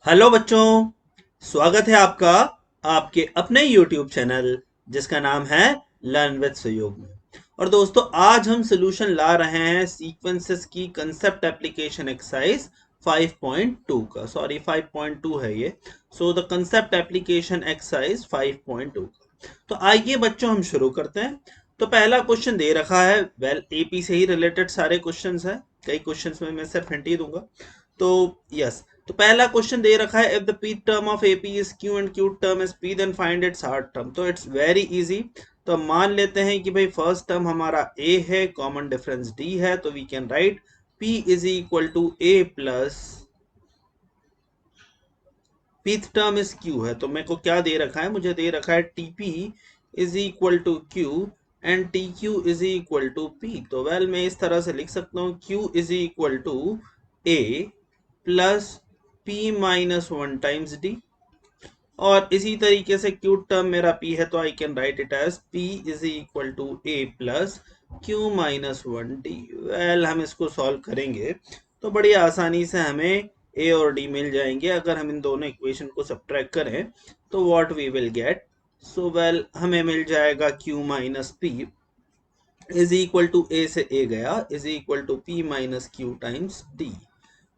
Hello बच्चों, स्वागत है आपका आपके अपने YouTube चैनल जिसका नाम है लर्न विद सुयोग में। और दोस्तों, आज हम सॉल्यूशन ला रहे हैं सीक्वेंसेस की कंसेप्ट एप्लीकेशन एक्सरसाइज 5.2 का। सॉरी, 5.2 है ये। So the concept application exercise 5.2 का। तो आइए बच्चों, हम शुरू करते हैं। तो पहला क्वेश्चन दे रखा है, वेल एपी से ही रिलेटेड सारे क्वेश्चंस हैं। कई क्वेश्चंस में मैं सिर्फ हिंट ही दूंगा। तो यस, तो पहला क्वेश्चन दे रखा है, if the P term of AP is Q and Q term is P then find its R term. तो इट्स वेरी इजी। तो हम मान लेते हैं कि भाई फर्स्ट टर्म हमारा ए है, कॉमन डिफरेंस डी है, तो we can write P is equal to A plus pth term is Q है। तो मेरे को क्या दे रखा है, मुझे दे रखा है TP is equal to Q and T Q is equal to P. तो वेल मैं इस तरह से लिख सकता हूँ, Q is equal to A plus P minus one times D. और इसी तरीके से क्यू टर्म मेरा पी है, तो I can write it as P is equal to A plus Q minus one D. Well हम इसको सॉल्व करेंगे तो बड़ी आसानी से हमें ए और डी मिल जाएंगे। अगर हम इन दोनों इक्वेशन को सब्ट्रैक्ट करें तो what we will get, so well हमें मिल जाएगा Q minus P is equal to A से ए गया is equal to P minus Q times D.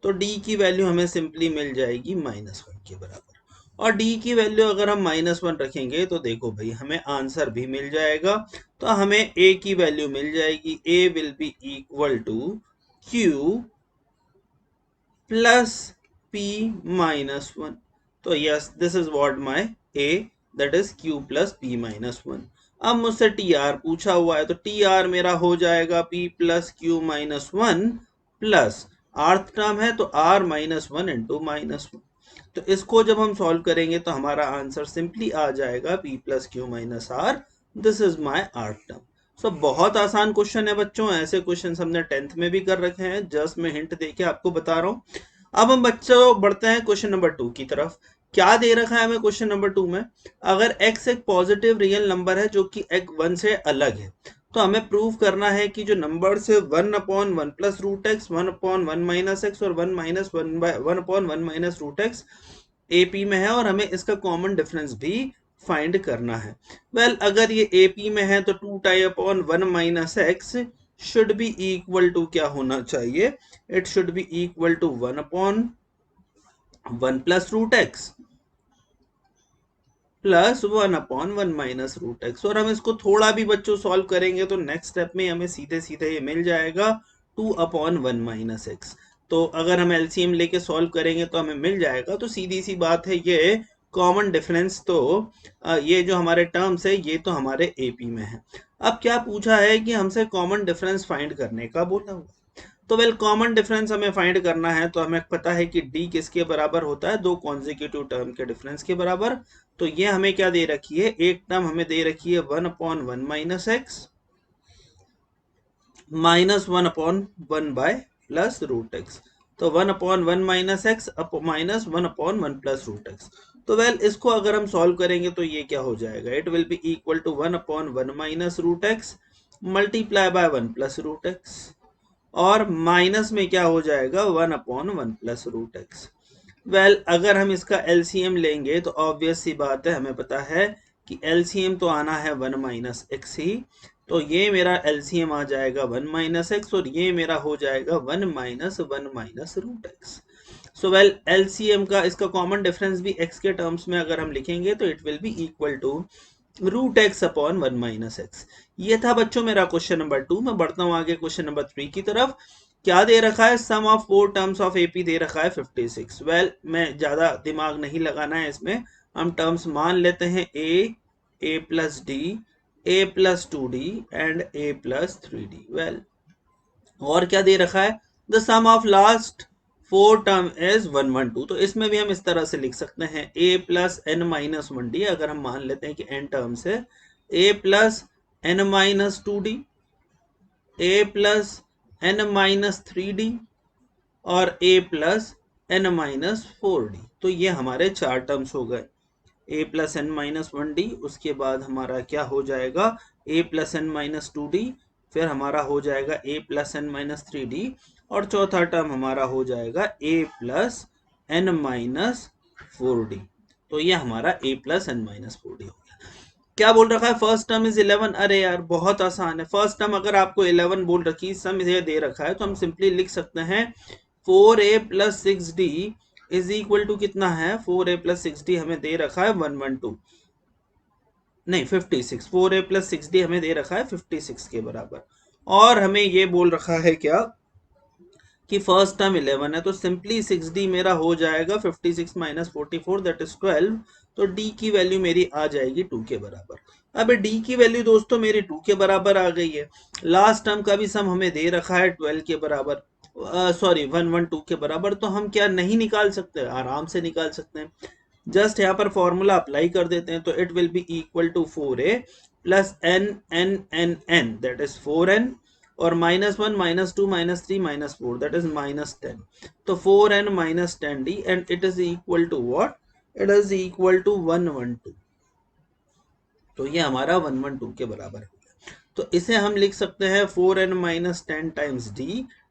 तो डी की वैल्यू हमें सिंपली मिल जाएगी -1 के बराबर। और डी की वैल्यू अगर हम -1 रखेंगे तो देखो भाई हमें आंसर भी मिल जाएगा। तो हमें ए की वैल्यू मिल जाएगी, A will be equal to Q plus P minus one. तो yes, this is what my A, that is Q plus P minus one. अब मुझसे टी आर पूछा हुआ है, तो टी आर मेरा हो जाएगा P plus Q minus one plus rth term है तो R minus one into minus one. तो इसको जब हम सॉल्व करेंगे तो हमारा आंसर सिंपली आ जाएगा P plus Q minus R. This is my rth term. So बहुत आसान क्वेश्चन है बच्चों, ऐसे क्वेश्चन हमने 10th में भी कर रखे हैं। जस्ट मैं हिंट देके आपको बता रहा हूँ। अब हम बच्चों बढ़ते हैं क्वेश्चन नंबर 2 की तरफ। क्या दे रखा है हमें क्वेश्चन नंबर 2 में, अगर x एक पॉजिटिव रियल नंबर है जो कि x 1 से अलग है, तो हमें प्रूव करना है कि जो नंबर से 1/1 plus root X, 1/1 minus X और 1 minus 1/1 minus root X AP में है, और हमें इसका कॉमन डिफरेंस भी फाइंड करना है। वेल अगर ये एपी में है तो 2/1 minus X should be equal to क्या होना चाहिए, it should be equal to 1/1 plus root X plus 1/1 minus root X. और हम इसको थोड़ा भी बच्चों सॉल्व करेंगे तो नेक्स्ट स्टेप में हमें सीधे सीधे ये मिल जाएगा 2/1 माइनस एक्स। तो अगर हम एलसीएम लेके सॉल्व करेंगे तो हमें मिल जाएगा। तो सीधी सी बात है, ये कॉमन डिफरेंस तो ये जो हमारे टर्म्स है ये तो हमारे एपी में है। अब क्या पूछा है कि हमसे कॉमन डिफरेंस फाइंड करने का बोला हुआ। तो वेल कॉमन डिफरेंस हमें फाइंड करना है, तो हमें पता है कि डी किसके बराबर होता है, दो कॉन्जिक्यूटिव टर्म के डिफरेंस के बराबर। तो ये हमें क्या दे रखी है, एक टर्म हमें दे रखी है 1/1 minus x minus 1/1 by plus root X. तो 1/1 minus x minus 1/1 plus root X. तो वेल इसको अगर हम सॉल्व करेंगे तो ये क्या हो जाएगा, it will be equal to 1/1 minus root X multiply by 1 plus root X, और माइनस में क्या हो जाएगा 1/1 प्लस रूट एक्स। वेल अगर हम इसका एलसीएम लेंगे तो ऑब्वियस सी बात है, हमें पता है कि एलसीएम तो आना है 1 माइनस एक्स ही। तो ये मेरा एलसीएम आ जाएगा 1 माइनस एक्स, और ये मेरा हो जाएगा 1 minus root X. So well LCM का इसका कॉमन डिफरेंस भी एक्स के टर्म्स में अगर हम लिखेंगे तो it will be equal to root X upon 1 minus X. ये था बच्चों मेरा क्वेश्चन नंबर 2। मैं बढ़ता हूँ आगे क्वेश्चन नंबर 3 की तरफ। क्या दे रखा है, sum of four terms of AP दे रखा है 56। वेल मैं ज्यादा दिमाग नहीं लगाना है इसमें, हम टर्म्स मान लेते हैं A plus D, A plus 2d and A plus 3d। Well और क्या दे रखा है, the sum of last four term is 1/2। तो इसमें भी हम इस तरह से लिख सकते हैं a plus N minus one D, अगर हम मान लेते हैं कि n टर्म्स है, a plus N minus 2d, a plus N minus 3d और a plus N minus 4d। तो ये हमारे चार टर्म्स हो गए, a plus N minus one D, उसके बाद हमारा क्या हो जाएगा a plus N minus 2d, फिर हमारा हो जाएगा a plus N minus 3d, और चौथा टर्म हमारा हो जाएगा a plus N minus 4d। तो ये हमारा a plus n minus 4d हो गया। क्या बोल रखा है, फर्स्ट टर्म इज 11। अरे यार बहुत आसान है, फर्स्ट टर्म अगर आपको 11 बोल रखी, सम ये दे रखा है, तो हम सिंपली लिख सकते हैं 4a plus 6d is equal to कितना है, 4a प्लस 6d हमें दे रखा है 112, नहीं 56, 4a प्लस 6d हमें दे रखा है 56 के बराबर। और हमें ये बोल रखा है क्या कि फर्स्ट टर्म 11 है, तो सिंपली 6d मेरा हो जाएगा 56 माइनस 44 दैट इज 12। तो d की वैल्यू मेरी आ जाएगी 2 के बराबर। अब d की वैल्यू दोस्तों मेरी 2 के बराबर आ गई है। लास्ट टर्म का भी सम हमें दे रखा है 12 के बराबर, सॉरी 112 के बराबर। तो हम क्या नहीं निकाल सकते, आराम से निकाल सकते हैं। जस्ट यहाँ पर फॉर्मूला अप्लाई कर देते हैं, तो it will be equal to 4a plus n n n n that is 4n, और -1 -2 -3 -4 दैट इज -10। तो 4n minus 10d and it is equal to what, it is equal to 112। तो ये हमारा 112 के बराबर है। तो इसे हम लिख सकते हैं 4n minus 10 times d,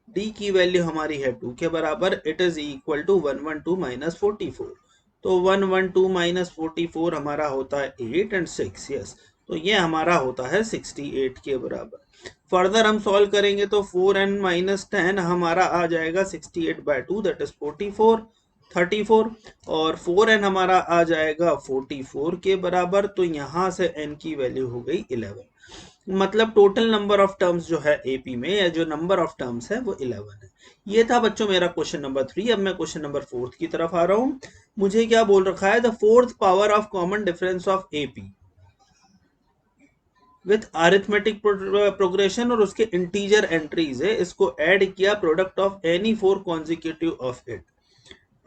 d की वैल्यू हमारी है 2 के बराबर, it is equal to 112 minus 44। तो 112 माइनस 44 हमारा होता है 8 एंड 6, यस, तो ये हमारा होता है 68 के बराबर। फर्दर हम सॉल्व करेंगे तो 4n माइनस 10 हमारा आ जाएगा 68/2 दैट इज 34, और 4n हमारा आ जाएगा 44 के बराबर। तो यहां से n की वैल्यू हो गई 11। मतलब टोटल नंबर ऑफ टर्म्स जो है एपी में, या जो नंबर ऑफ टर्म्स है वो 11 है। ये था बच्चों मेरा क्वेश्चन नंबर 3। अब मैं क्वेश्चन नंबर 4 की तरफ आ रहा हूं। मुझे क्या बोल रखा है, the fourth power of common difference of AP with arithmetic progression, और उसके इंटीजर एंट्रीज है, इसको ऐड किया, product of any 4 consecutive of it,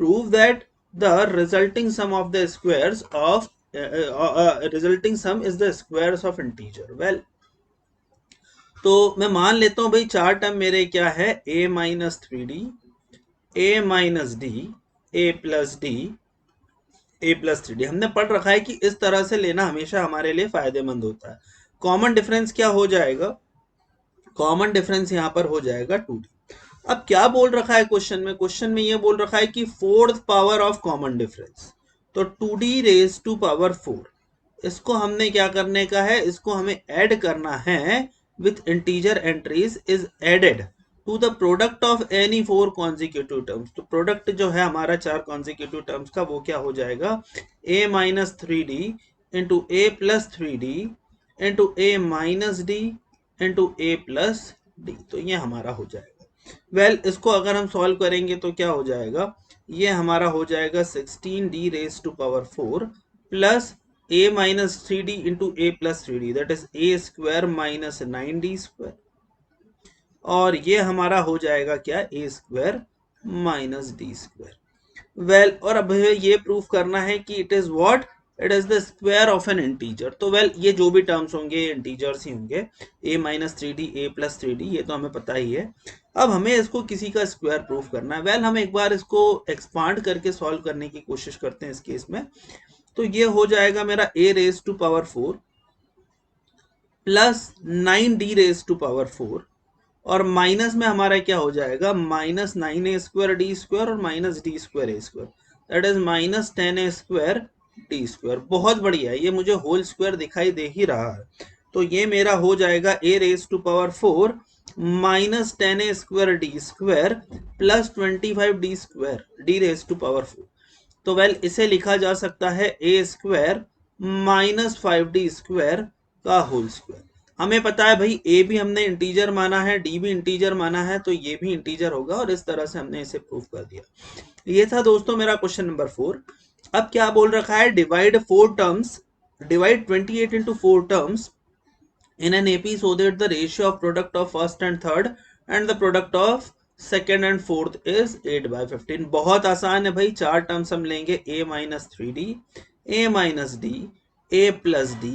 prove that the resulting sum of the squares of resulting sum is the squares of integer. Well, तो मैं मान लेता हूं भाई चार टर्म मेरे क्या है, a minus 3d, a minus D, a plus D, a plus 3d। हमने पढ़ रखा है कि इस तरह से लेना हमेशा हमारे लिए फायदेमंद होता है। कॉमन डिफरेंस क्या हो जाएगा, कॉमन डिफरेंस यहां पर हो जाएगा 2d। अब क्या बोल रखा है क्वेश्चन में, क्वेश्चन में ये बोल रखा है कि fourth power of common difference, तो 2d रेज टू पावर 4, इसको हमने क्या करने का है, इसको हमें ऐड करना है with integer entries is added to the product of any 4 consecutive terms। तो प्रोडक्ट जो है हमारा 4 consecutive terms का, वो क्या हो जाएगा, a minus 3d into a plus 3d into a minus d into a plus d। तो ये हमारा हो जाएगा। वेल, इसको अगर हम सॉल्व करेंगे तो क्या हो जाएगा, ये हमारा हो जाएगा 16d raise to power 4 plus a minus 3d into a plus 3d that is a square minus 9d square, और ये हमारा हो जाएगा क्या, a square minus d square। Well, और अब ये प्रूफ करना है कि it is what, it is the square of N integer. तो वेल, ये जो भी टर्म्स होंगे इंटीजर्स ही होंगे, a minus 3d, a plus 3d, ये तो हमें पता ही है। अब हमें इसको किसी का स्क्वायर प्रूफ करना है। वेल, हम एक बार इसको एक्सपांड करके सॉल्व करने की कोशिश करते हैं इस केस में। तो ये हो जाएगा मेरा a raise to power 4 plus 9d raise to power 4, और माइनस में हमारा क्या हो जाएगा, minus 9a square D square और minus D square A square, that is minus 10a square D square. बहुत बढ़िया, ये मुझे होल स्क्वायर दिखाई दे ही रहा है। तो ये मेरा हो जाएगा a raise to power 4 minus 10a square D square plus 25d square D raise to power 4। तो वेल, इसे लिखा जा सकता है a square minus 5d square का होल स्क्वायर। हमें पता है भाई a भी हमने इंटीजर माना है, d भी इंटीजर माना है, तो ये भी इंटीजर होगा, और इस तरह से हमने इसे प्रूव कर दिया। ये था दोस्तों मेरा क्वेश्चन नंबर 4। अब क्या बोल रखा है, divide 4 terms, divide 28 into 4 terms in an AP so that the ratio of product of first and third and the product of second and fourth is 8/15। बहुत आसान है भाई, चार टर्म्स हम लेंगे, a minus 3d, a minus d, a plus d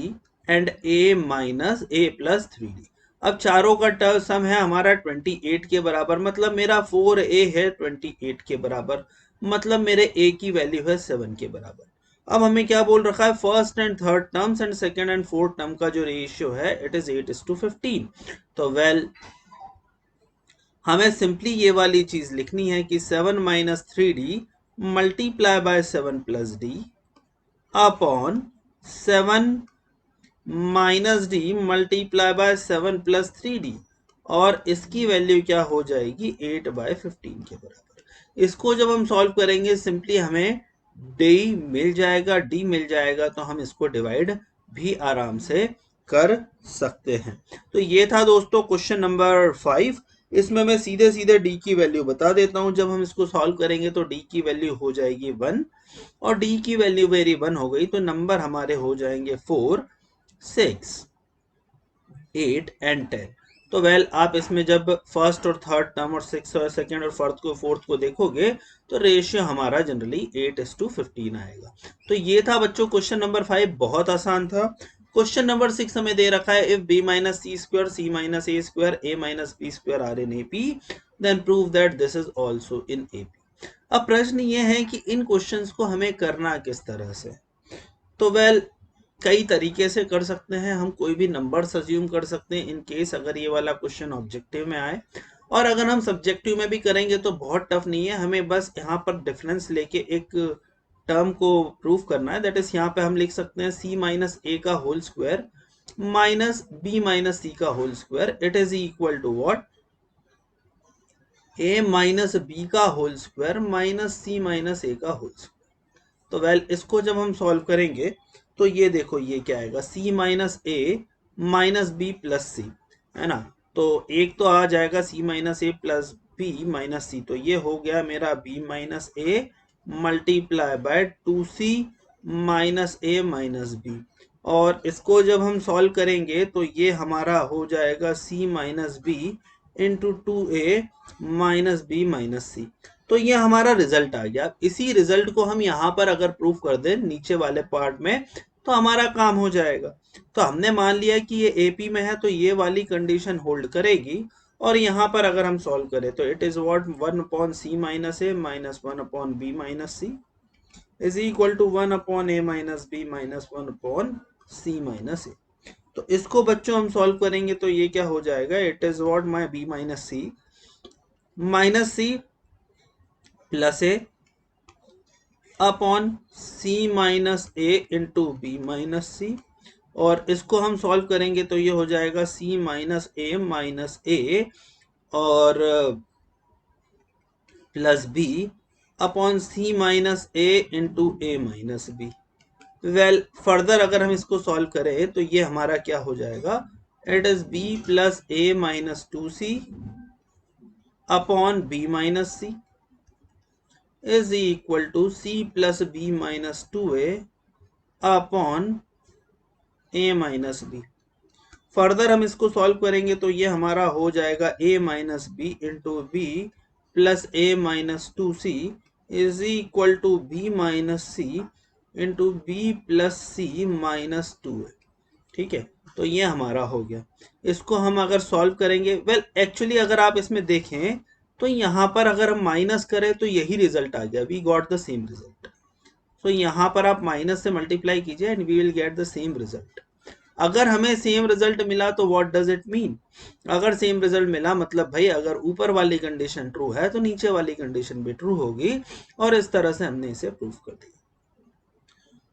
and a minus a plus 3d। अब चारों का सम है हमारा 28 के बराबर, मतलब मेरा 4a है 28 के बराबर, मतलब मेरे a की वैल्यू है 7 के बराबर। अब हमें क्या बोल रखा है, first and third terms and second and fourth term का जो रेशियो है इट इज 8:15। तो वेल, हमें सिंपली ये वाली चीज लिखनी है कि 7 minus 3d multiply by 7 plus D upon 7 minus D multiply by 7 plus 3d, और इसकी वैल्यू क्या हो जाएगी 8/15 के बराबर। इसको जब हम सॉल्व करेंगे सिंपली हमें डी मिल जाएगा, डी मिल जाएगा, तो हम इसको डिवाइड भी आराम से कर सकते हैं। तो ये था दोस्तों क्वेश्चन नंबर 5। इसमें मैं सीधे सीधे डी की वैल्यू बता देता हूं। जब हम इसको सॉल्व करेंगे तो डी की वैल्यू हो जाएगी 1, और डी की वैल्यू मेरी 1 हो गई, तो नंबर हमारे हो जाएंगे 4, 6, 8 एंड 10। तो वेल आप इसमें जब फर्स्ट और थर्ड टर्म और सिक्स और सेकेंड और फोर्थ को देखोगे तो रेशियो हमारा जनरली 8:15 आएगा। तो ये था बच्चों क्वेश्चन नंबर 5, बहुत आसान था। क्वेश्चन नंबर 6 हमें दे रखा है, if b minus C square C minus A square A minus B square are in AP then prove that this is also in AP. अब प्रश्न ये है कि इन क्वेश्चंस को हमें करना किस तरह से। तो वेल कई तरीके से कर सकते हैं। हम कोई भी नंबर अज्यूम कर सकते हैं इन केस अगर ये वाला क्वेश्चन ऑब्जेक्टिव में आए, और अगर हम सब्जेक्टिव में भी करेंगे तो बहुत टफ नहीं है। हमें बस यहाँ पर डिफरेंस लेके एक टर्म को प्रूव करना है। दैट इज यहाँ पे हम लिख सकते हैं c माइनस ए का whole square minus B minus C का whole square, it is equal to what, a minus B का whole square minus C minus A का होल स्क्वायर। तो वेल इसको जब हम सॉल्व करेंगे तो ये देखो ये क्या आएगा, c माइनस ए माइनस बी प्लस सी, है ना। तो एक तो आ जाएगा c minus A plus B minus C, तो ये हो गया मेरा b minus A multiply by 2c minus A minus B, और इसको जब हम सॉल्व करेंगे तो ये हमारा हो जाएगा c minus B into 2a minus B minus C. तो ये हमारा रिजल्ट आ गया। इसी रिजल्ट को हम यहाँ पर अगर प्रूफ कर दें नीचे वाले पार्ट में तो हमारा काम हो जाएगा। तो हमने मान लिया कि ये एपी में है तो ये वाली कंडीशन होल्ड करेगी, और यहाँ पर अगर हम सॉल्व करें तो it is what 1 upon c minus A minus 1 upon B minus c is equal to 1 upon a minus B minus 1 upon c minus a. तो इसको बच्चों हम सॉल्व करेंगे तो ये क्या हो जाएगा, it is what my b minus c plus a upon c minus a into b minus c, और इसको हम सॉल्व करेंगे तो ये हो जाएगा सी माइनस ए और plus B upon c minus a into A minus B. Well further अगर हम इसको सॉल्व करें तो ये हमारा क्या हो जाएगा, it is B plus A minus 2c upon B minus C is equal to c plus b minus 2a upon a minus B. Further हम इसको सॉल्व करेंगे तो ये हमारा हो जाएगा a minus B into b plus a minus 2c is equal to b minus c into b plus c minus 2a। ठीक है, तो ये हमारा हो गया। इसको हम अगर सॉल्व करेंगे, वेल एक्चुअली अगर आप इसमें देखें तो यहाँ पर अगर हम माइनस करें तो यही रिजल्ट आ गया, we got the same result. तो यहाँ पर आप माइनस से मल्टीप्लाई कीजिए and we will get the same result. अगर हमें सेम रिजल्ट मिला तो व्हाट डज इट मीन, अगर सेम रिजल्ट मिला मतलब भाई अगर ऊपर वाली कंडीशन ट्रू है तो नीचे वाली कंडीशन भी ट्रू होगी, और इस तरह से हमने इसे प्रूव कर दिया।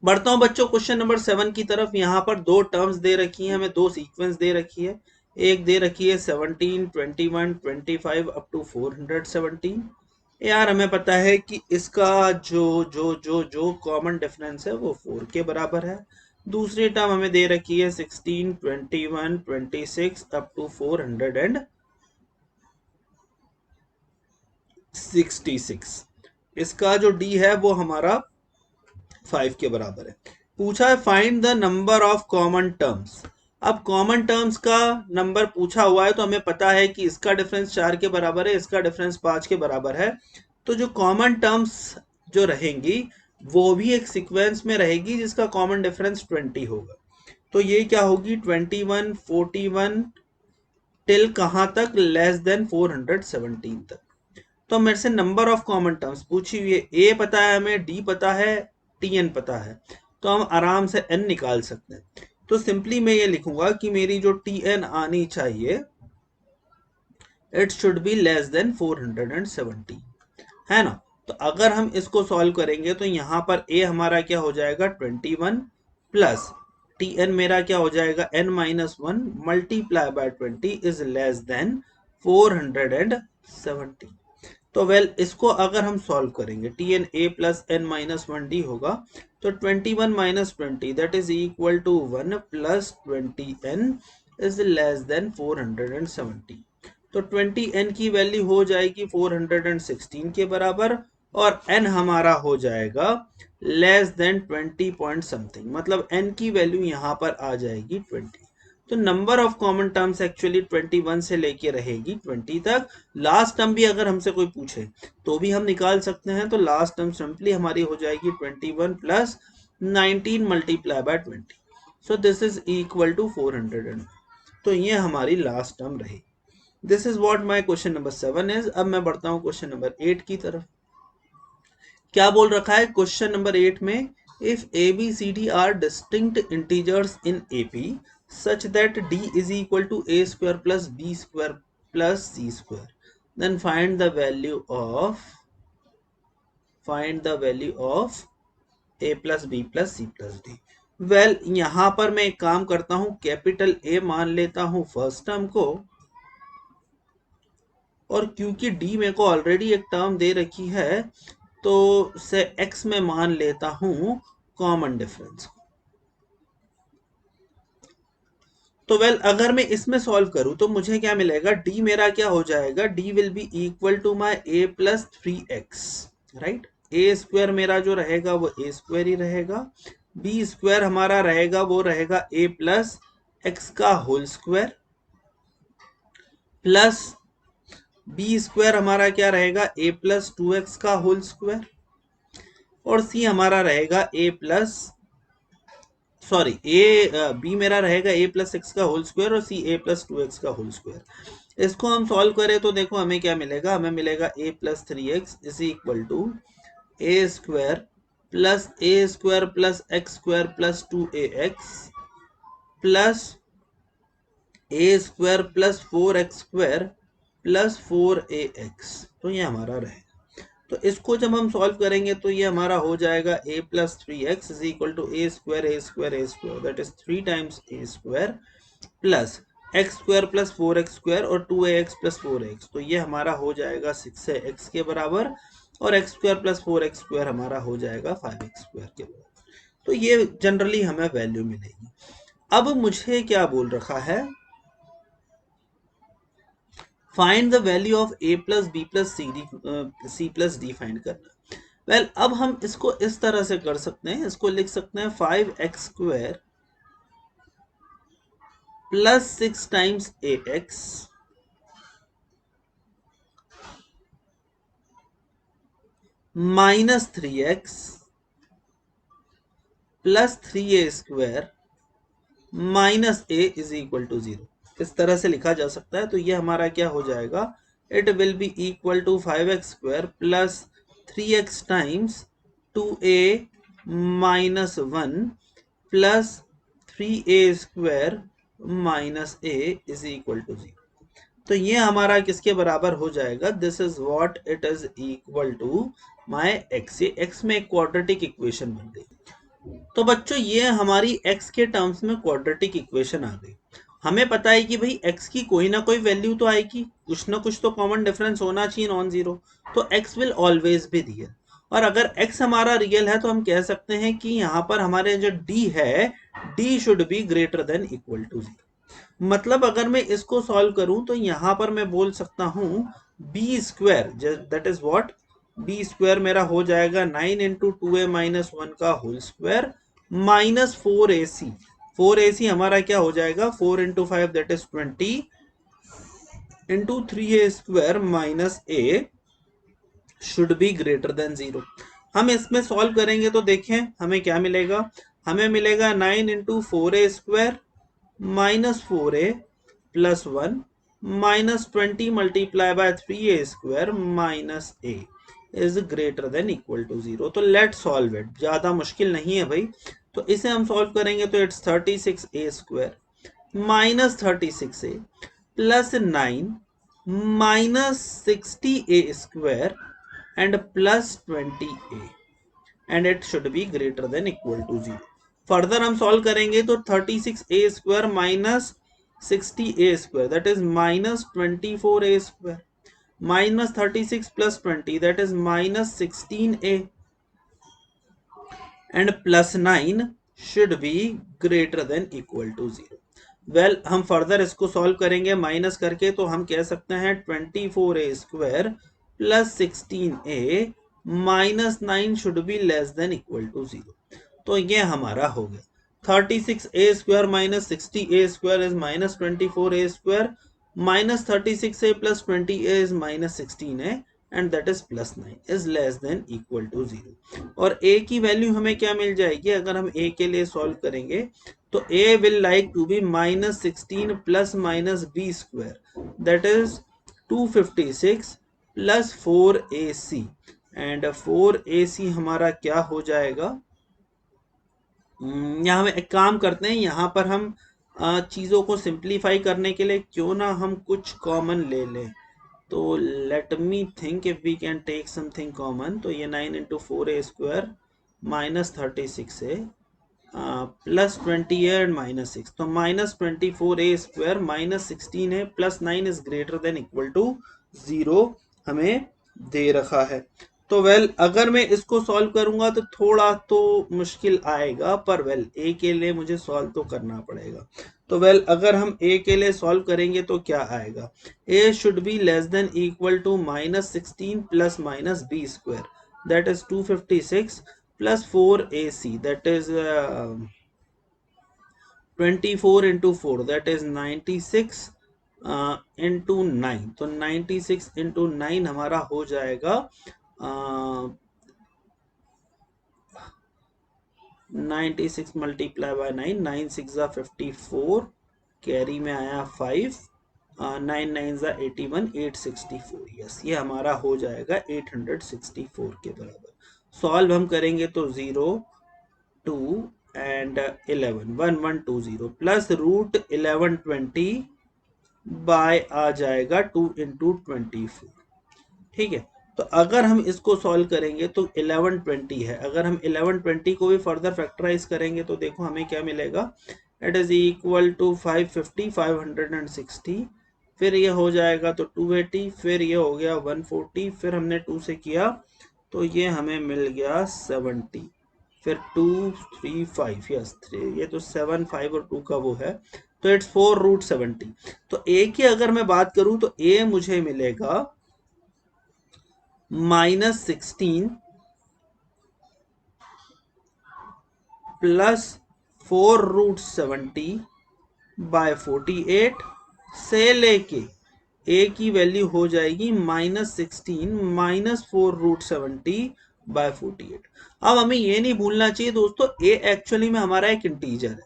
बढ़ता हूं बच्चों क्वेश्चन नंबर 7 की तरफ। यहाँ पर दो टर्म्स दे रखी हैं, हमें दो सीक्वेंस दे रखी है। एक दे रखी है 17, 21, 25 अप टू 417। यार हमें पता है कि इसका जो जो जो जो कॉमन डिफरेंस है वो 4 के बराबर है। दूसरी टर्म हमें दे रखी है 16, 21, 26 अप टू 466। इसका जो डी है वो हमारा 5 के बराबर है। पूछा है find the number of common terms. अब कॉमन टर्म्स का नंबर पूछा हुआ है तो हमें पता है कि इसका डिफरेंस 4 के बराबर है, इसका डिफरेंस 5 के बराबर है। तो जो कॉमन टर्म्स जो रहेंगी वो भी एक सीक्वेंस में रहेगी जिसका कॉमन डिफरेंस 20 होगा। तो ये क्या होगी 21, 41 टिल कहां तक, लेस देन 417 तक। तो मेरे से नंबर ऑफ कॉमन टर्म्स पूछी हुई है, ए पता है हमें, डी पता है, टीएन पता है, तो हम आराम से एन निकाल सकते हैं। तो सिंपली मैं ये लिखूंगा कि मेरी जो टीएन आनी चाहिए it should be less then 417, है ना। तो अगर हम इसको सॉल्व करेंगे तो यहाँ पर a हमारा क्या हो जाएगा 21 प्लस tn मेरा क्या हो जाएगा n minus 1 multiply by 20 is less than 470। तो वेल इसको अगर हम सॉल्व करेंगे tn a plus n minus 1d होगा तो 21 minus 20 that is equal to 1 plus 20n is less than 470। तो 20n की वैल्यू हो जाएगी 416 के बराबर और n हमारा हो जाएगा लेस देन 20 पॉइंट समथिंग, मतलब n की वैल्यू यहाँ पर आ जाएगी 20। तो number of common terms actually 21 से लेके रहेगी 20 तक। लास्ट टर्म भी अगर हमसे कोई पूछे तो भी हम निकाल सकते हैं। तो लास्ट टर्म सिंपली हमारी हो जाएगी 21 plus 19 multiply by 20, so this is equal to 400। तो ये हमारी लास्ट टर्म रही। This is what my question number 7 is. अब मैं बढ़ता हूं क्वेश्चन नंबर 8 की तरफ। क्या बोल रखा है क्वेश्चन नंबर 8 में, if a b c d are distinct integers in AP such that d is equal to a square plus b square plus c square, then find the value of a plus b plus c plus d. Well यहां पर मैं एक काम करता हूं, capital A मान लेता हूं फर्स्ट टर्म को, और क्योंकि डी मेरे को ऑलरेडी एक टर्म दे रखी है तो से x में मान लेता हूं कॉमन डिफरेंस। तो वेल अगर मैं इसमें सॉल्व करूं तो मुझे क्या मिलेगा, d मेरा क्या हो जाएगा, d will be equal to my a plus 3x, right. a square मेरा जो रहेगा वो a स्क्वायर ही रहेगा, b स्क्वायर हमारा रहेगा वो रहेगा a प्लस x का whole square plus b square हमारा क्या रहेगा a प्लस 2x का होल स्क्वायर, और c हमारा रहेगा a प्लस बी मेरा रहेगा a प्लस एक्स का होल स्क्वायर और c a प्लस 2x का होल स्क्वायर। इसको हम सॉल्व करें तो देखो हमें क्या मिलेगा, हमें मिलेगा a plus 3x is equal to a square plus x square plus 2ax plus a square plus 4x square plus 4ax। तो ये हमारा रहेगा। तो इसको जब हम सॉल्व करेंगे तो ये हमारा हो जाएगा a plus 3x is equal to a square that is 3 times a square plus x square plus 4x square और 2ax प्लस 4x। तो ये हमारा हो जाएगा 6x के बराबर और x square plus 4x square हमारा हो जाएगा 5x स्क्वायर के बराबर। तो ये जनरली हमें वैल्यू मिलेगी। अब मुझे क्या बोल रखा है, find the value of a plus b plus c plus d find करना। वेल अब हम इसको इस तरह से कर सकते हैं, इसको लिख सकते हैं 5x square plus 6 times ax minus 3x plus 3a square minus a is equal to 0। इस तरह से लिखा जा सकता है। तो ये हमारा क्या हो जाएगा, it will be equal to 5x square plus 3x times 2a minus 1 plus 3a square minus a is equal to 0। तो ये हमारा किसके बराबर हो जाएगा, this is what it is equal to my x। ये x में एक क्वाड्रेटिक इक्वेशन बन गई। तो बच्चों ये हमारी x के टर्म्स में क्वाड्रेटिक इक्वेशन आ गई। हमें पता है कि भाई x की कोई ना कोई वैल्यू तो आएगी, कुछ ना कुछ तो कॉमन डिफरेंस होना चाहिए नॉन जीरो। तो x will always be real, और अगर x हमारा रियल है तो हम कह सकते हैं कि यहाँ पर हमारे जो d है, d should be greater than equal to 0। मतलब अगर मैं इसको सॉल्व करूं तो यहाँ पर मैं बोल सकता हूं b square that is what, b square मेरा हो जाएगा 9 इंटू 2a माइनस 1 का whole square minus 4ac। 4ac हमारा क्या हो जाएगा, 4 into 5 that is 20 into 3a square minus a should be greater then 0। हम इसमें सॉल्व करेंगे तो देखें हमें क्या मिलेगा, हमें मिलेगा 9 into 4a square minus 4a plus 1 minus 20 multiply by 3a square minus a is greater than equal to 0। तो लेट सॉल्व इट, ज्यादा मुश्किल नहीं है भाई। तो इसे हम सॉल्व करेंगे तो it's 36a square minus 36a plus 9 minus 60a square and plus 20a and it should be greater than equal to 0. Further हम solve करेंगे तो 36a square minus 60a square that is minus 24a square minus 36 plus 20 that is minus 16a and plus 9 should be greater than equal to 0. Well हम further इसको solve करेंगे minus करके, तो हम कह सकते हैं 24a square plus 16a minus 9 should be less than equal to 0. तो ये हमारा हो गया 36a square minus 60a square is minus 24a square minus 36a plus 20a is minus 16a and that is plus 9 is less than equal to 0. और a की value हमें क्या मिल जाएगी अगर हम a के लिए सॉल्व करेंगे तो a will like to be minus 16 plus minus b square that is 256 plus 4ac and 4ac हमारा क्या हो जाएगा। यहाँ हम एक काम करते हैं, यहाँ पर हम चीज़ों को सिंप्लीफाई करने के लिए क्यों ना हम कुछ कॉमन ले लें। तो let me think if we can take something common. तो ये 9 into 4a square minus 36a plus 20a and minus 6, तो minus 24a square minus 16a plus 9 is greater than equal to 0 हमें दे रखा है। तो वेल अगर मैं इसको सॉल्व करूंगा तो थोड़ा तो मुश्किल आएगा, पर वेल ए के लिए मुझे सॉल्व तो करना पड़ेगा। तो वेल अगर हम ए के लिए सॉल्व करेंगे तो क्या आएगा, a should be less than equal to minus 16 plus minus B square that is 256 plus 4ac that is 24 into 4 that is 96 into 9, तो 96 into 9 हमारा हो जाएगा 96 मल्टीप्लाई बाय 9, 9 6 54, कैरी में आया 5, 9 9 81, 864, यस ये हमारा हो जाएगा 864 के बराबर। सॉल्व हम करेंगे तो 0 2 and 11 1120 प्लस रूट 1120 बाय आ जाएगा 2 इंटू 24, ठीक है। तो अगर हम इसको सॉल्व करेंगे तो 1120 है, अगर हम 1120 को भी फर्दर फैक्टराइज करेंगे तो देखो हमें क्या मिलेगा, इट इज इक्वल टू 550 560, फिर ये हो जाएगा तो 280, फिर ये हो गया 140, फिर हमने 2 से किया तो ये हमें मिल गया 70, फिर 2 3 5 यस 3, ये तो 7 5 और 2 का वो है, तो इट्स 4 रूट 70। तो ए की अगर मैं बात करूं तो ए मुझे मिलेगा माइनस 16 प्लस 4 रूट 70 बाय 48 से लेके ए की वैल्यू हो जाएगी माइनस 16 माइनस 4 रूट 70 बाय 48। अब हमें ये नहीं भूलना चाहिए दोस्तों ए एक्चुअली में हमारा एक इंटीजर है,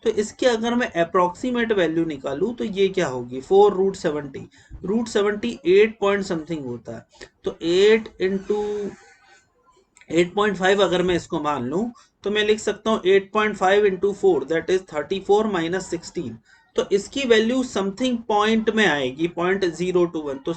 तो इसके अगर मैं अप्रोक्सीमेट वैल्यू निकालूं तो ये क्या होगी 4 रूट 70, रूट 70 8 पॉइंट समथिंग होता है, तो 8 इंटू 8.5 अगर मैं इसको मान लूं तो मैं लिख सकता हूं 8.5 इंटू 4 दैट इज 34 माइनस 16, तो इसकी वैल्यू समथिंग पॉइंट में आएगी 0.021, तो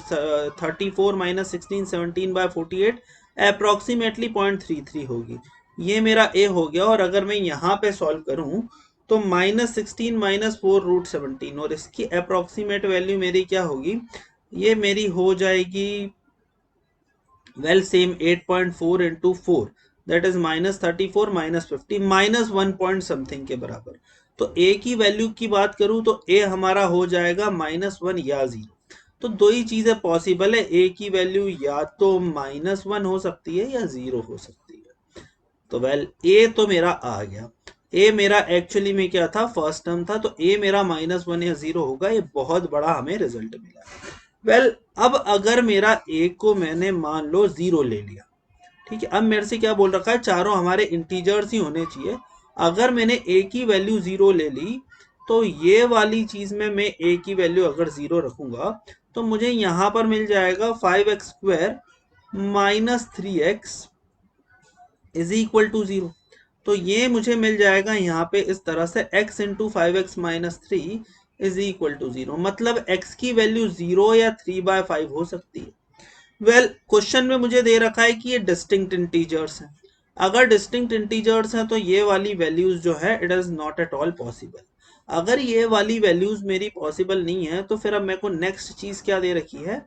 34 माइनस 16 17 बाय 48 अप्रोक्सीमेटली 0.33 होगी। ये मेरा ए हो गया। और अगर मैं यहाँ पे सॉल्व करूं तो माइनस 16 माइनस 4 रूट 17 और इसकी अप्रोक्सीमेट वैल्यू मेरी क्या होगी, ये मेरी हो जाएगी well same 8.4 into 4 that is minus 34 minus 50 minus 1 point something के बराबर। तो ए की वैल्यू की बात करूं तो ए हमारा हो जाएगा -1 या 0। तो दो ही चीजें पॉसिबल है, ए की वैल्यू या तो -1 हो सकती है या 0 हो सकती है। तो वेल ए तो मेरा आ गया, ए मेरा एक्चुअली में क्या था फर्स्ट टर्म था, तो ए मेरा -1 या 0 होगा। ये बहुत बड़ा हमें रिजल्ट मिला। वेल अब अगर मेरा ए को मैंने मान लो 0 ले लिया, ठीक है, अब मेरे से क्या बोल रखा है चारों हमारे इंटीजर्स ही होने चाहिए। अगर मैंने ए की वैल्यू 0 ले ली तो ये वाली चीज में मैं ए की वैल्यू अगर 0 रखूंगा तो मुझे यहां पर मिल जाएगा 5x square minus 3x is equal to 0। तो ये मुझे मिल जाएगा यहाँ पे इस तरह से x into 5x minus 3 is equal to 0, मतलब x की वैल्यू 0 या 3/5 हो सकती है। वेल क्वेश्चन में मुझे दे रखा है कि ये डिस्टिंक्ट इंटीजर्स हैं। अगर डिस्टिंक्ट इंटीजर्स हैं तो ये वाली वैल्यूज जो है it is not at all possible. अगर ये वाली वैल्यूज मेरी पॉसिबल नहीं है तो फिर अब मेरे को नेक्स्ट चीज क्या दे रखी है,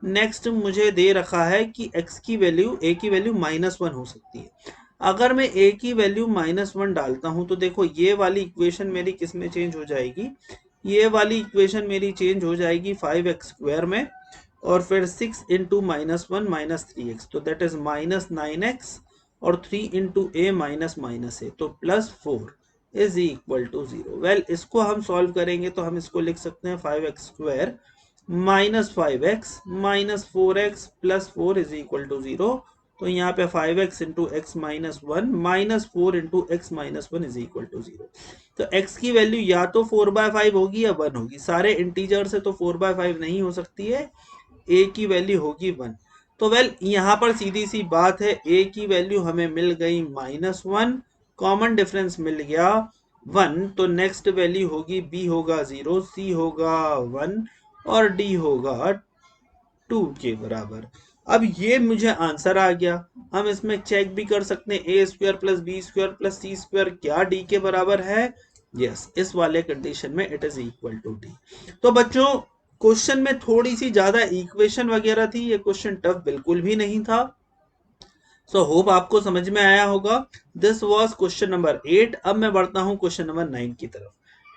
नेक्स्ट मुझे दे रखा है कि x की वैल्यू a की वैल्यू -1 हो सकती है। अगर मैं a की वैल्यू -1 डालता हूं तो देखो ये वाली इक्वेशन मेरी किस में चेंज हो जाएगी, ये वाली इक्वेशन मेरी चेंज हो जाएगी 5x² में, और फिर 6 इंटू -1 -3x, तो दैट इज -9x, और 3 इंटू ए माइनस ए, तो +4 इज इक्वल टू 0। वेल इसको हम सॉल्व करेंगे तो हम इसको लिख सकते हैं 5x² -5x -4x +4 is equal to 0। तो यहाँ पे 5x into x -1 -4 into x -1 is equal to 0। तो x की वैल्यू या तो 4/5 होगी या 1 होगी। सारे इंटीजर से तो 4/5 नहीं हो सकती है, a की वैल्यू होगी 1। तो वेल यहाँ पर सीधी सी बात है, a की वैल्यू हमें मिल गई -1, कॉमन डिफरेंस मिल गया 1, तो नेक्स्ट वैल्यू होगी b होगा 0, c होगा 1 और d होगा 2 के बराबर। अब ये मुझे आंसर आ गया। हम इसमें चेक भी कर सकते हैं a² + b² + c² क्या d के बराबर है। यस, इस वाले कंडीशन में it is equal to d। तो बच्चों क्वेश्चन में थोड़ी सी ज्यादा इक्वेशन वगैरह थी, ये क्वेश्चन टफ बिल्कुल भी नहीं था। सो होप आपको समझ में आया होगा। This was question number 8। अब मैं बढ़ता हूं क्वेश्चन नंबर 9 की तरफ।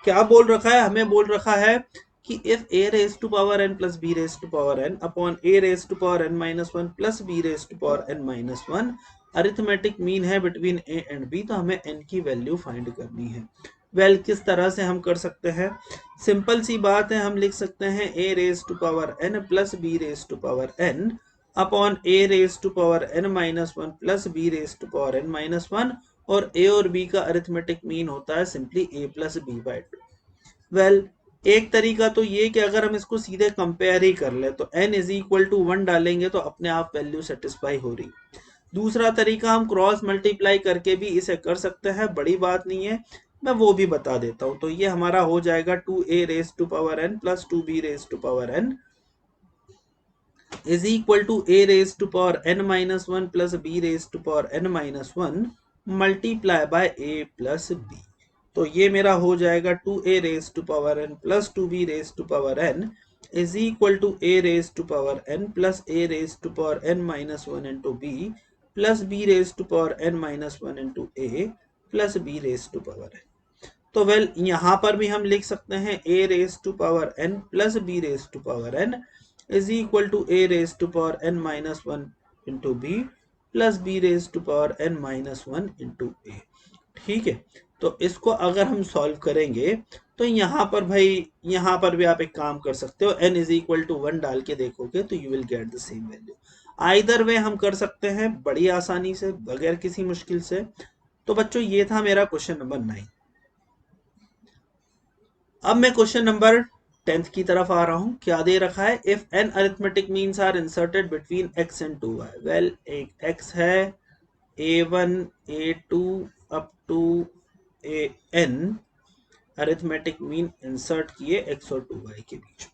क्या बोल रखा है, हमें बोल रखा है कि if a raised to power n plus b raised to power n upon a raised to power n minus 1 plus b raised to power n minus 1 arithmetic mean है बिटवीन a एंड b, तो हमें n की value find करनी है। Well किस तरह से हम कर सकते हैं, सिंपल सी बात है, हम लिख सकते हैं a raised to power n plus b raised to power n upon a raised to power n minus 1 plus b raised to power n minus 1, और a और b का अरिथमेटिक मीन होता है simply a plus b by 2। Well एक तरीका तो ये कि अगर हम इसको सीधे कंपेयर ही कर ले तो n इज इक्वल टू 1 डालेंगे तो अपने आप वैल्यू सेटिस्फाई हो रही। दूसरा तरीका हम क्रॉस मल्टीप्लाई करके भी इसे कर सकते हैं, बड़ी बात नहीं है, मैं वो भी बता देता हूं। तो ये हमारा हो जाएगा 2a raised to power n plus 2b raised to power n is equal to a raised to power n minus 1 plus b raised to power n minus 1 multiply by a plus b। तो ये मेरा हो जाएगा 2a raised to power n plus 2b raised to power n is equal to a raised to power n plus a raised to power n minus 1 into b plus b raised to power n minus 1 into a plus b raised to power n। तो well यहाँ पर भी हम लिख सकते हैं a raised to power n plus b raised to power n is equal to a raised to power n minus 1 into b plus b raised to power n minus 1 into a। ठीक है, तो इसको अगर हम solve करेंगे तो यहाँ पर भाई, यहाँ पर भी आप एक काम कर सकते हो, n इज इक्वल टू 1 डाल के देखोगे तो you will get the same value. Either way हम कर सकते हैं बड़ी आसानी से बगैर किसी मुश्किल से। तो बच्चों ये था मेरा क्वेश्चन नंबर 9। अब मैं क्वेश्चन नंबर 10 की तरफ आ रहा हूं। क्या दे रखा है, if an arithmetic means are inserted between x and 2y। Well एक x है, a1 a2 up to an arithmetic mean insert किए x और 2y के बीच,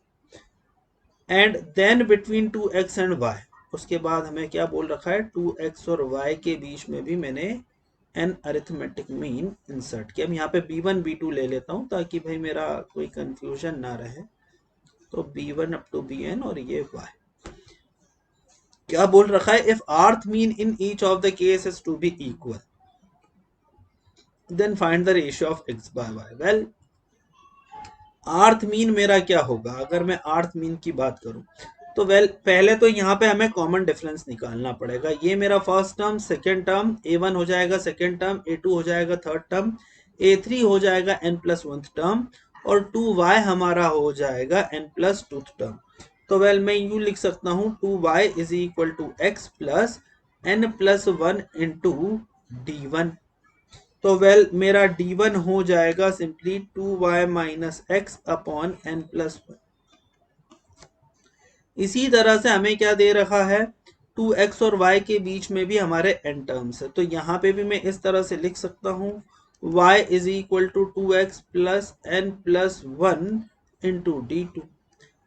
and then between 2x and y। उसके बाद हमें क्या बोल रखा है, 2x और y के बीच में भी मैंने एन अरिथमेटिक मीन इंसर्ट किया। अब यहाँ पे b1 b2 ले लेता हूँ ताकि भाई मेरा कोई कंफ्यूजन ना रहे। तो b1 अप टू bn और ये y। क्या बोल रखा है, if arith mean in each of the cases to be equal then find the ratio of x by y। Well arith mean मेरा क्या होगा, अगर मैं आर्थ मीन की बात करूं तो वेल पहले तो यहाँ पे हमें कॉमन डिफरेंस निकालना पड़ेगा। ये मेरा first term, second term a1 हो जाएगा, सेकेंड टर्म a2 हो जाएगा, थर्ड टर्म a3 हो जाएगा n+1 टर्म, और 2y हमारा हो जाएगा n+2 टर्म। तो वेल मैं यूं लिख सकता हूं 2y is equal to x plus n+1 into d1। तो वेल मेरा d1 हो जाएगा simply 2y minus x upon n+1। इसी तरह से हमें क्या दे रखा है, 2x और y के बीच में भी हमारे n टर्म्स है। तो यहाँ पे भी मैं इस तरह से लिख सकता हूँ y is equal to 2x plus n+1 into d2।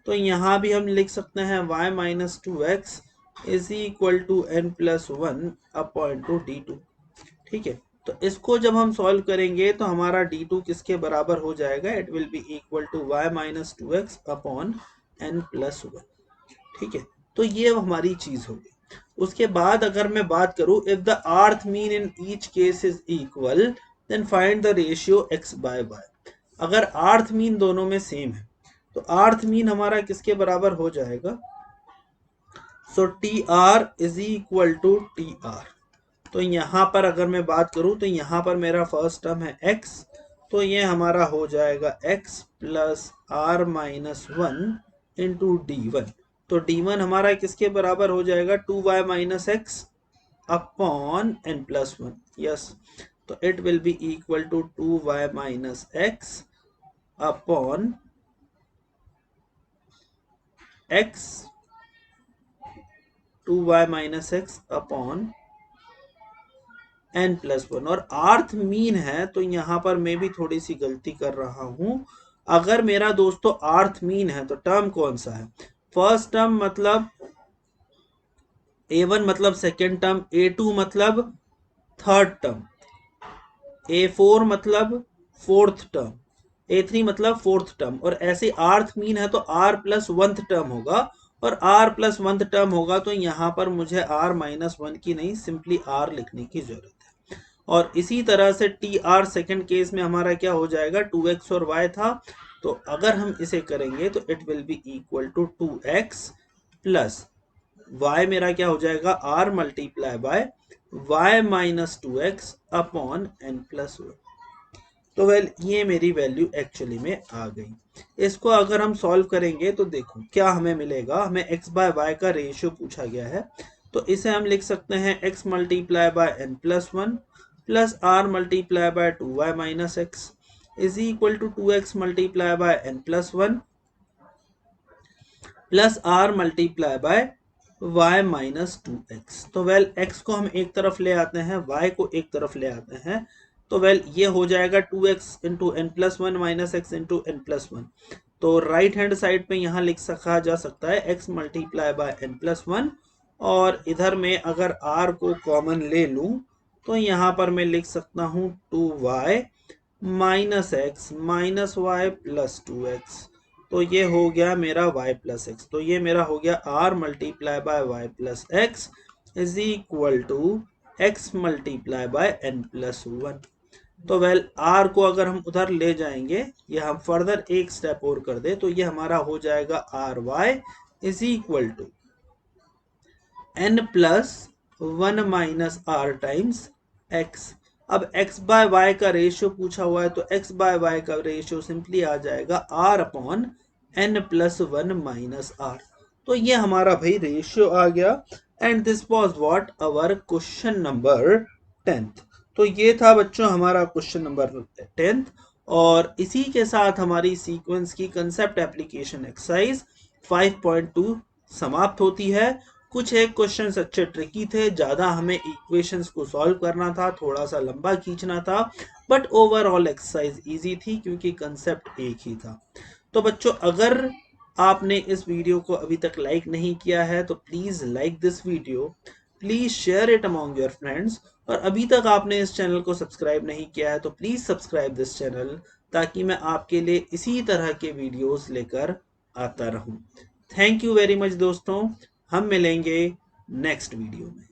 तो यहाँ भी हम लिख सकते हैं y minus 2x is equal to n plus one upon two d2। ठीक है, तो इसको जब हम सॉल्व करेंगे तो हमारा d2 किसके बराबर हो जाएगा, it will be equal to y minus two x upon n plus one. ठीक है, तो ये हमारी चीज होगी। उसके बाद अगर मैं बात करूं, if the arith mean in each case is equal then find the ratio x by y। अगर आर्थ मीन दोनों में सेम है तो आर्थ मीन हमारा किसके बराबर हो जाएगा, so t r is equal to t r. तो यहां पर अगर मैं बात करूं तो यहां पर मेरा फर्स्ट टर्म है x, तो ये हमारा हो जाएगा x plus r minus one into d one. तो d1 हमारा किसके बराबर हो जाएगा, 2y minus x upon n plus one. Yes, तो it will be equal to 2y minus x upon x, 2y minus x upon n plus one. और आर्थ mean है तो यहां पर मैं भी थोड़ी सी गलती कर रहा हूं। अगर मेरा दोस्तों आर्थ मीन है तो टर्म कौन सा है, फर्स्ट टर्म मतलब a1 मतलब सेकेंड टर्म, a2 मतलब थर्ड टर्म, a4 मतलब फोर्थ टर्म, a3 मतलब फोर्थ टर्म। और ऐसे आर्थ मीन है तो r प्लस वंथ टर्म होगा, और r प्लस वंथ टर्म होगा तो यहां पर मुझे r माइनस वन की नहीं सिंपली r लिखने की जरूरत है। और इसी तरह से टी आर सेकेंड केस में हमारा क्या हो जाएगा, 2x और y था, तो अगर हम इसे करेंगे तो it will be equal to 2x plus y मेरा क्या हो जाएगा, r multiply by y minus two x upon n plus one. तो वेल ये मेरी वैल्यू एक्चुअली में आ गई। इसको अगर हम सॉल्व करेंगे तो देखो क्या हमें मिलेगा, हमें x बाय y का रेशियो पूछा गया है, तो इसे हम लिख सकते हैं x multiply by n plus one plus r multiply by two y minus x is equal to 2x multiply by n plus one plus r multiply by y minus two x. तो well x को हम एक तरफ ले आते हैं, y को एक तरफ ले आते हैं, तो वेल ये हो जाएगा 2x into n plus one minus x into n plus one. तो राइट हैंड साइड पे यहाँ लिख सका जा सकता है x multiply by n plus one, और इधर में अगर r को कॉमन ले लूं तो यहाँ पर मैं लिख सकता हूँ 2y minus x minus y plus two x. तो ये हो गया मेरा y प्लस एक्स, तो ये मेरा हो गया r multiply by y plus x is equal to x multiply by n plus one. तो वेल r को अगर हम उधर ले जाएंगे, ये हम फर्दर एक स्टेप और कर दे तो ये हमारा हो जाएगा r y is equal to n plus one minus r times x. अब x बाय वाई का रेशियो पूछा हुआ है तो x बाय वाई का रेशियो सिंपली आ जाएगा r upon n plus one minus r. तो ये हमारा भाई रेशियो आ गया, and this was what our question number 10th। तो ये था बच्चों हमारा क्वेश्चन नंबर 10th, और इसी के साथ हमारी सीक्वेंस की कंसेप्ट एप्लीकेशन एक्सरसाइज 5.2 समाप्त होती है। कुछ एक क्वेश्चंस अच्छे ट्रिकी थे, ज़्यादा हमें इक्वेशंस को सॉल्व करना था, थोड़ा सा लंबा खींचना था, बट ओवरऑल एक्सरसाइज इजी थी क्योंकि कंसेप्ट एक ही था। तो बच्चों अगर आपने इस वीडियो को अभी तक लाइक नहीं किया है तो please like this video, please share it among your friends, और अभी तक आपने इस चैनल को सब्सक्राइब नहीं किया है तो प्लीज़ सब्सक्राइब दिस चैनल, ताकि मैं आपके लिए इसी तरह के वीडियोस लेकर आता रहूं। थैंक यू वेरी मच दोस्तों, हम मिलेंगे नेक्स्ट वीडियो में।